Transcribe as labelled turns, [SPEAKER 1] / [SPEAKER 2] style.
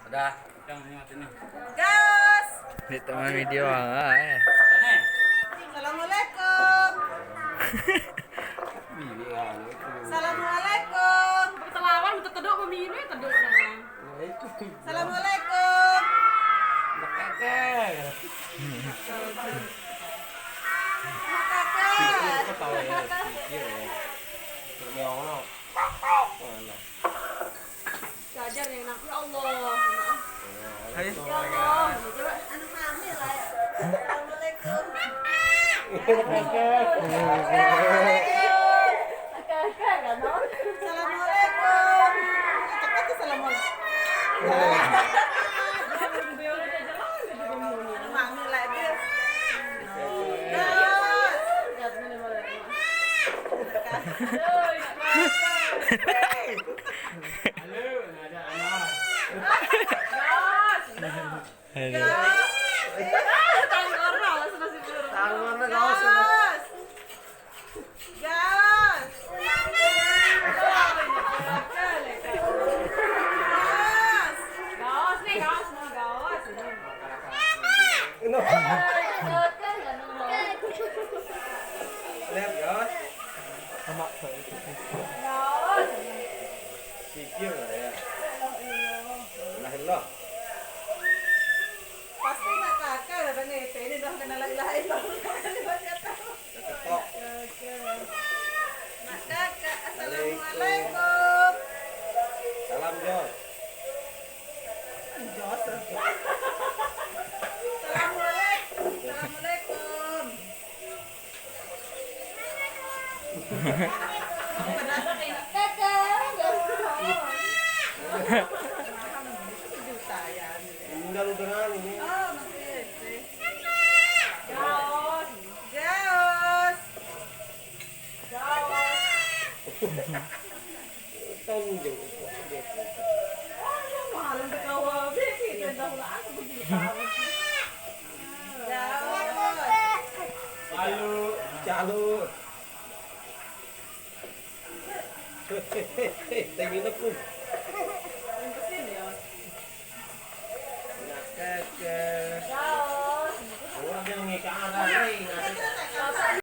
[SPEAKER 1] Udah. Yang ini mati nih.
[SPEAKER 2] Gas.
[SPEAKER 3] Di teman video
[SPEAKER 1] Nih.
[SPEAKER 2] Assalamualaikum. Assalamualaikum.
[SPEAKER 4] Bertelawan untuk teduk memini teduk nang.
[SPEAKER 2] Assalamualaikum.
[SPEAKER 1] Kakek.
[SPEAKER 4] Jajar yang nak ya Allah.
[SPEAKER 3] Hai.
[SPEAKER 4] Ya Allah.
[SPEAKER 2] Anu mami lah. Assalamualaikum.
[SPEAKER 4] Kakak kan no.
[SPEAKER 2] Assalamualaikum. Cepat assalamualaikum. Anu mami lah dia. Gas.
[SPEAKER 1] Halo, ada anak.
[SPEAKER 2] Gas. Gas.
[SPEAKER 1] Lihat, Yos.
[SPEAKER 3] Amak saya.
[SPEAKER 1] Pikir lah ya. Alhamdulillah.
[SPEAKER 2] Pasti nak kakak dah ngete ini dah kena lain-lain dah.
[SPEAKER 1] Ketok.
[SPEAKER 2] Nak kakak, assalamualaikum.
[SPEAKER 1] Salam, Jos.
[SPEAKER 2] Jos. Assalamualaikum. Assalamualaikum.
[SPEAKER 1] Udah lu dengan ini.
[SPEAKER 2] Oh, masih. Gaos. Gaos.
[SPEAKER 1] Tonjong. Halo, calo. Hehehe, tinggi nekuk.